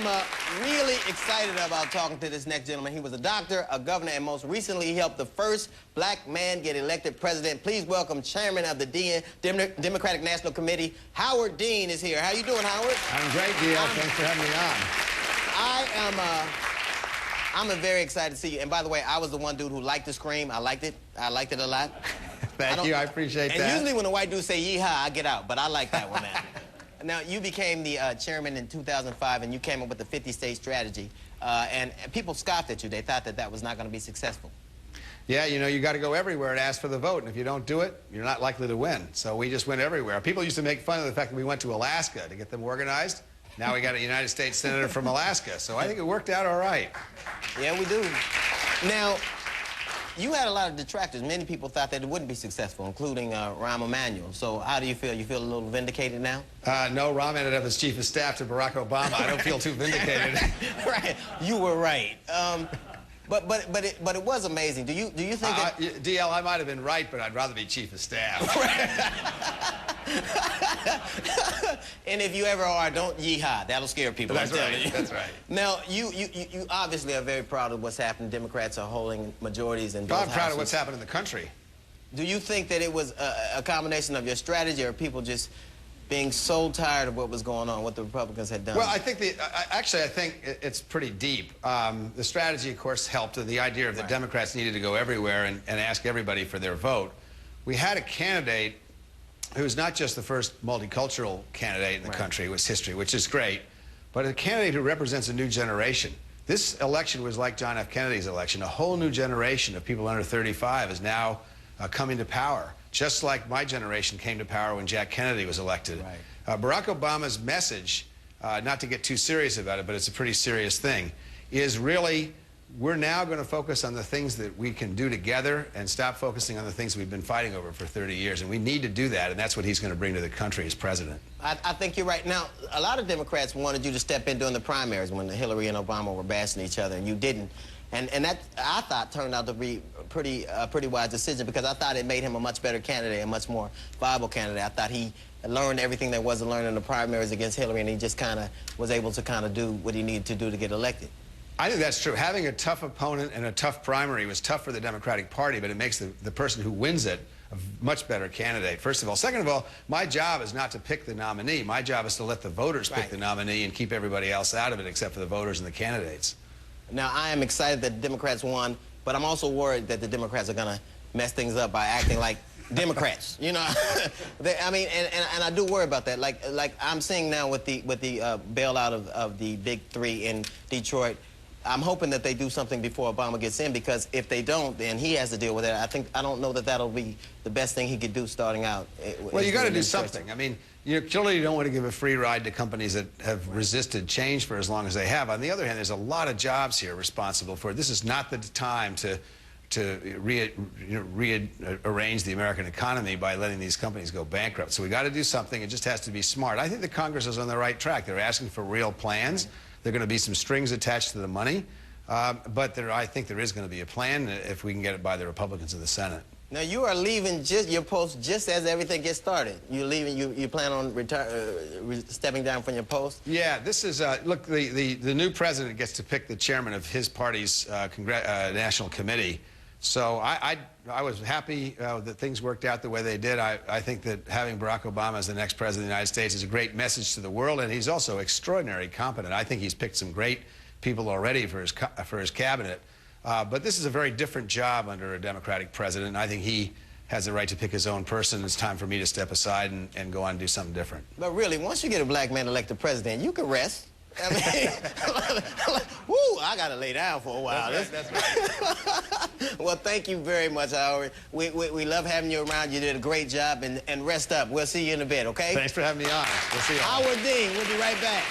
am really excited about talking to this next gentleman. He was a doctor, a governor, and most recently he helped the first black man get elected president. Please welcome Chairman of the Democratic National Committee, Howard Dean is here. How you doing, Howard? I'm great, DL. Thanks for having me on. I'm very excited to see you. And by the way, I was the one dude who liked to scream. I liked it. I liked it a lot. Thank you. I appreciate that. And usually when a white dude say yeehaw, I get out. But I like that one, man. Now, you became the chairman in 2005, and you came up with the 50-state strategy. And people scoffed at you. They thought that that was not going to be successful. Yeah, you know, you got to go everywhere and ask for the vote. And if you don't do it, you're not likely to win. So we just went everywhere. People used to make fun of the fact that we went to Alaska to get them organized. Now we got a United States Senator from Alaska. So I think it worked out all right. Yeah, we do. Now, you had a lot of detractors. Many people thought that it wouldn't be successful, including Rahm Emanuel. So how do you feel? You feel a little vindicated now? No, Rahm ended up as chief of staff to Barack Obama. I don't feel too vindicated. Right. You were right. But it was amazing. Do you think that... DL, I might have been right, but I'd rather be chief of staff. And if you ever are, don't yeehaw. That'll scare people. That's right. That's right. Now, you obviously are very proud of what's happened. Democrats are holding majorities in both houses. I'm proud of what's happened in the country. Do you think that it was a combination of your strategy, or people just being so tired of what was going on, what the Republicans had done? Well, I think actually, I think it's pretty deep. The strategy, of course, helped, and the idea of the Democrats needed to go everywhere and ask everybody for their vote. We had a candidate who's not just the first multicultural candidate in the country, with history, which is great, but a candidate who represents a new generation. This election was like John F. Kennedy's election. A whole new generation of people under 35 is now coming to power, just like my generation came to power when Jack Kennedy was elected. Right. Barack Obama's message, not to get too serious about it, but it's a pretty serious thing, is really, we're now going to focus on the things that we can do together and stop focusing on the things we've been fighting over for 30 years. And we need to do that, and that's what he's going to bring to the country as president. I think you're right. Now, a lot of Democrats wanted you to step in during the primaries when Hillary and Obama were bashing each other, and you didn't. And that, I thought, turned out to be a pretty wise decision, because I thought it made him a much better candidate, a much more viable candidate. I thought he learned everything there was to learn in the primaries against Hillary, and he just kind of was able to kind of do what he needed to do to get elected. I think that's true. Having a tough opponent and a tough primary was tough for the Democratic Party, but it makes the person who wins it a much better candidate, first of all. Second of all, my job is not to pick the nominee. My job is to let the voters pick the nominee and keep everybody else out of it except for the voters and the candidates. Now, I am excited that the Democrats won, but I'm also worried that the Democrats are going to mess things up by acting like Democrats, you know. I mean, and I do worry about that. Like I'm seeing now with the bailout of the big three in Detroit. I'm hoping that they do something before Obama gets in, because if they don't, then he has to deal with it. I don't know that that'll be the best thing he could do starting out. Well, you got to do something. I mean, clearly you don't want to give a free ride to companies that have resisted change for as long as they have. On the other hand, there's a lot of jobs here responsible for it. This is not the time to rearrange the American economy by letting these companies go bankrupt. So we got to do something. It just has to be smart. I think the Congress is on the right track. They're asking for real plans. There are going to be some strings attached to the money, but I think there is going to be a plan if we can get it by the Republicans in the Senate. Now, you are leaving your post just as everything gets started. You're leaving. You plan on stepping down from your post? Yeah. This is look. The new president gets to pick the chairman of his party's national committee. So I was happy that things worked out the way they did. I think that having Barack Obama as the next president of the United States is a great message to the world, and he's also extraordinarily competent. I think he's picked some great people already for his cabinet. But this is a very different job under a Democratic president, and I think he has the right to pick his own person. It's time for me to step aside and go on and do something different. But really, once you get a black man elected president, you can rest. I mean, woo, I got to lay down for a while. That's right. Well, thank you very much, Howard. We love having you around. You did a great job, and rest up. We'll see you in a bit, okay? Thanks for having me on. We'll see you. Howard Dean, we'll be right back.